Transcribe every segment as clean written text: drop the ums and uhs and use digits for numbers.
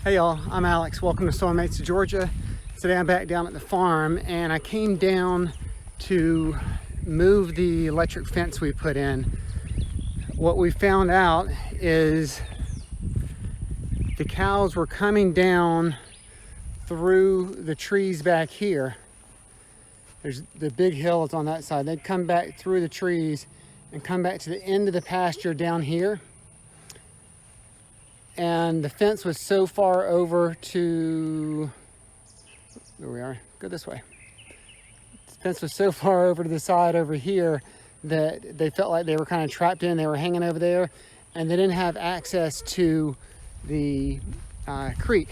Hey y'all, I'm Alex. Welcome to Soulmates of Georgia. Today I'm back down at the farm and I came down to move the electric fence we put in. What we found out is the cows were coming down through the trees back here. There's the big hill is on that side. They'd come back through the trees and come back to the end of the pasture down here. And the fence was so far over to, there we are, go this way. The fence was so far over to the side over here that they felt like they were kind of trapped in. They were hanging over there and they didn't have access to the creek.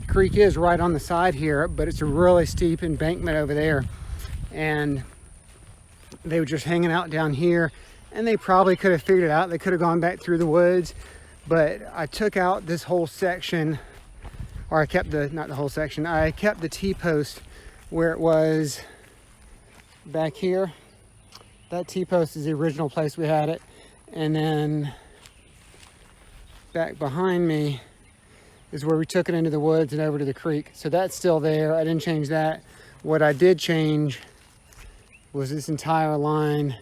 The creek is right on the side here, but it's a really steep embankment over there. And they were just hanging out down here and they probably could have figured it out. They could have gone back through the woods. But I took out this whole section, or I kept not the whole section, I kept the T-post where it was back here. That T-post is the original place we had it. And then back behind me is where we took it into the woods and over to the creek. So that's still there. I didn't change that. What I did change was this entire line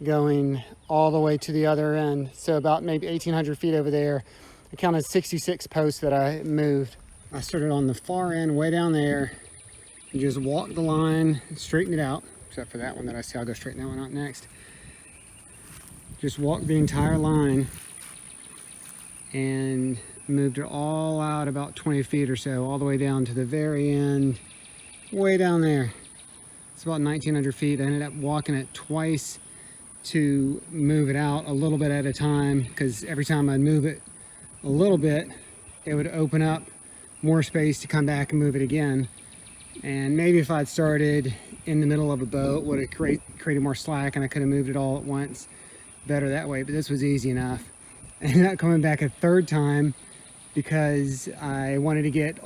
going all the way to the other end. So about maybe 1,800 feet over there. I counted 66 posts that I moved. I started on the far end, way down there, and just walked the line, straighten it out, except for that one that I see. I'll go straighten that one out next. Just walked the entire line and moved it all out about 20 feet or so, all the way down to the very end, way down there. It's about 1,900 feet. I ended up walking it twice to move it out a little bit at a time, because every time I'd move it a little bit, it would open up more space to come back and move it again. And maybe if I'd started in the middle of a boat, would have created more slack and I could have moved it all at once better that way, but this was easy enough. I ended up coming back a third time because I wanted to get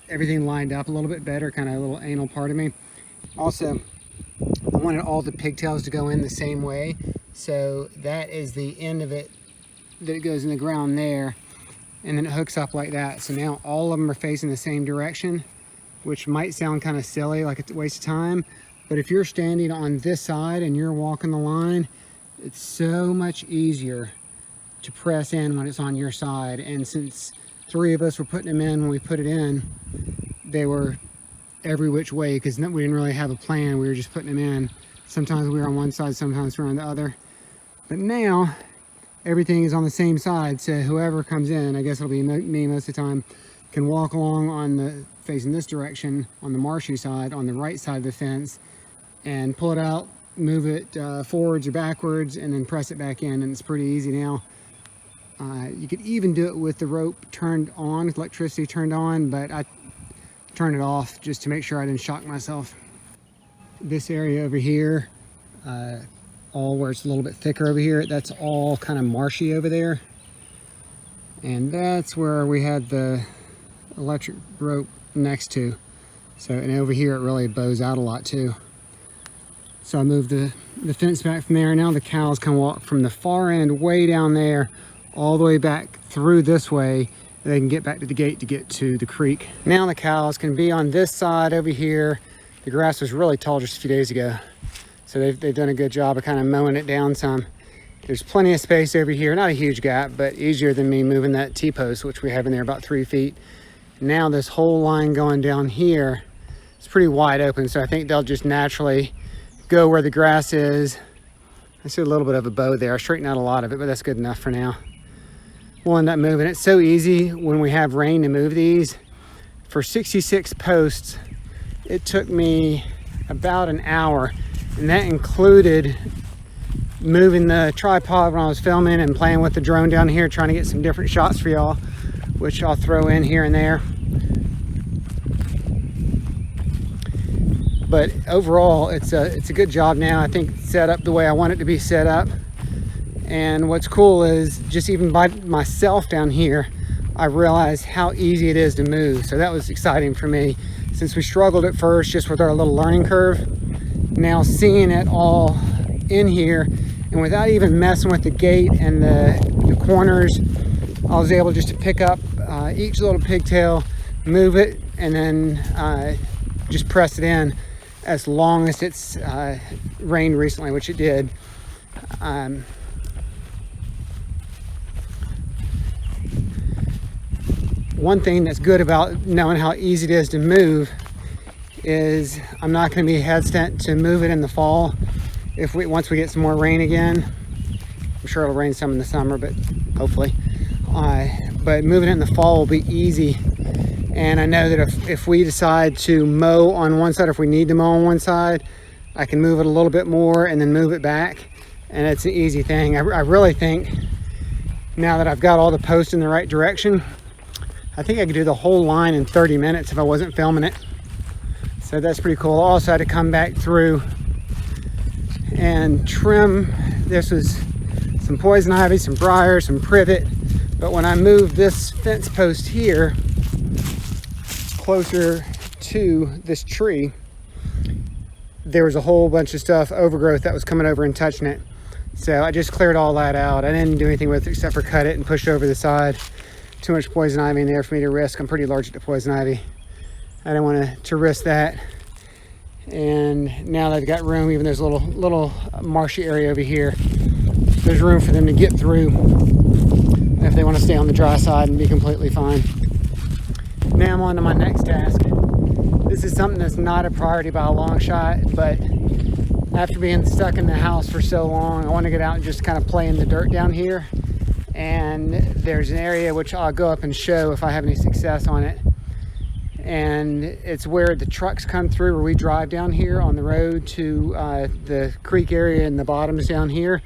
everything lined up a little bit better, kind of a little anal part of me. Also, I wanted all the pigtails to go in the same way, so that is the end of it, that it goes in the ground there, and then it hooks up like that. So now all of them are facing the same direction, which might sound kind of silly, like it's a waste of time, but if you're standing on this side and you're walking the line, it's so much easier to press in when it's on your side. And since 3 of us were putting them in when we put it in, they were every which way, because we didn't really have a plan. We were just putting them in. Sometimes we were on one side, sometimes we were on the other. But now everything is on the same side, so whoever comes in, I guess it'll be me most of the time, can walk along facing this direction on the marshy side, on the right side of the fence, and pull it out, move it forwards or backwards, and then press it back in, and it's pretty easy now. You could even do it with the rope turned on, with electricity turned on, but I turn it off just to make sure I didn't shock myself. This area over here, all where it's a little bit thicker over here, that's all kind of marshy over there. And that's where we had the electric rope next to. So, and over here it really bows out a lot too. So I moved the fence back from there. Now the cows can walk from the far end way down there all the way back through this way. They can get back to the gate to get to the creek. Now the cows can be on this side over here. The grass was really tall just a few days ago, so they've done a good job of kind of mowing it down some. There's plenty of space over here, not a huge gap, but easier than me moving that T-post, which we have in there about 3 feet. Now this whole line going down here is pretty wide open, so I think they'll just naturally go where the grass is. I see a little bit of a bow there. I straightened out a lot of it, but that's good enough for now. We'll end up moving. It's so easy when we have rain to move these. For 66 posts, it took me about an hour, and that included moving the tripod when I was filming and playing with the drone down here, trying to get some different shots for y'all, which I'll throw in here and there. But overall, it's a good job now. I think it's set up the way I want it to be set up. And what's cool is just even by myself down here, I realized how easy it is to move. So that was exciting for me. Since we struggled at first just with our little learning curve, now seeing it all in here and without even messing with the gate and the corners I was able just to pick up each little pigtail, move it, and then just press it in as long as it's rained recently, which it did. One thing that's good about knowing how easy it is to move is I'm not going to be hesitant to move it in the fall once we get some more rain again. I'm sure it'll rain some in the summer, but hopefully. But moving it in the fall will be easy. And I know that if we decide to mow on one side, or if we need to mow on one side, I can move it a little bit more and then move it back. And it's an easy thing. I really think now that I've got all the posts in the right direction, I think I could do the whole line in 30 minutes if I wasn't filming it. So that's pretty cool. Also, I had to come back through and trim. This was some poison ivy, some briar, some privet. But when I moved this fence post here closer to this tree, there was a whole bunch of stuff, overgrowth, that was coming over and touching it. So I just cleared all that out. I didn't do anything with it except for cut it and push it over the side. Too much poison ivy in there for me to risk. I'm pretty allergic to poison ivy. I didn't want to risk that. And now that I've got room, even there's a little marshy area over here, there's room for them to get through if they want to stay on the dry side and be completely fine. Now I'm on to my next task. This is something that's not a priority by a long shot, but after being stuck in the house for so long, I want to get out and just kind of play in the dirt down here. And there's an area which I'll go up and show if I have any success on it. And it's where the trucks come through, where we drive down here on the road to the creek area and the bottoms down here.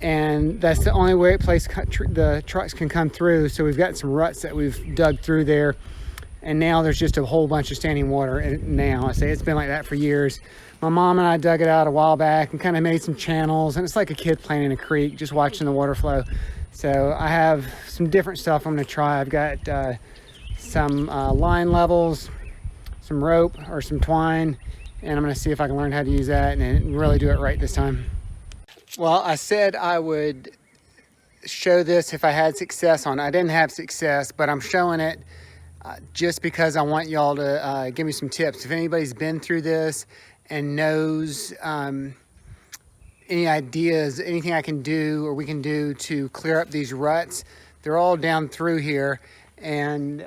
And that's the only place the trucks can come through. So we've got some ruts that we've dug through there. And now there's just a whole bunch of standing water. And now I say it's been like that for years. My mom and I dug it out a while back and kind of made some channels. And it's like a kid playing in a creek, just watching the water flow. So I have some different stuff I'm going to try. I've got some line levels, some rope or some twine, and I'm going to see if I can learn how to use that and really do it right this time. Well, I said I would show this if I had success on it. I didn't have success, but I'm showing it just because I want y'all to give me some tips. If anybody's been through this and knows any ideas, anything I can do or we can do to clear up these ruts. They're all down through here. And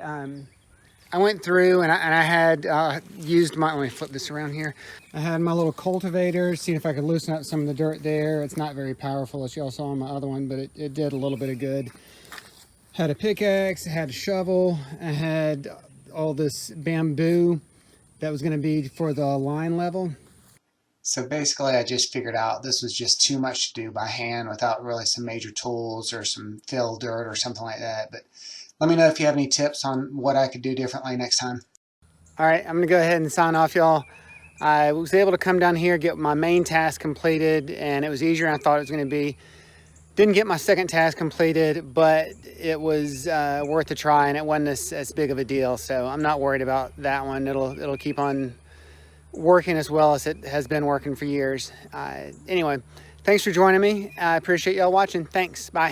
I went through and I had used my, let me flip this around here. I had my little cultivator, see if I could loosen up some of the dirt there. It's not very powerful, as y'all saw on my other one, but it did a little bit of good. Had a pickaxe, had a shovel, I had all this bamboo that was gonna be for the line level. So basically I just figured out this was just too much to do by hand without really some major tools or some fill dirt or something like that. But let me know if you have any tips on what I could do differently next time. All right, I'm gonna go ahead and sign off, y'all. I was able to come down here, get my main task completed, and it was easier than I thought it was gonna be. Didn't get my second task completed, but it was worth a try, and it wasn't as big of a deal. So I'm not worried about that one. It'll keep on working as well as it has been working for years. Anyway, thanks for joining me. I appreciate y'all watching. Thanks. Bye.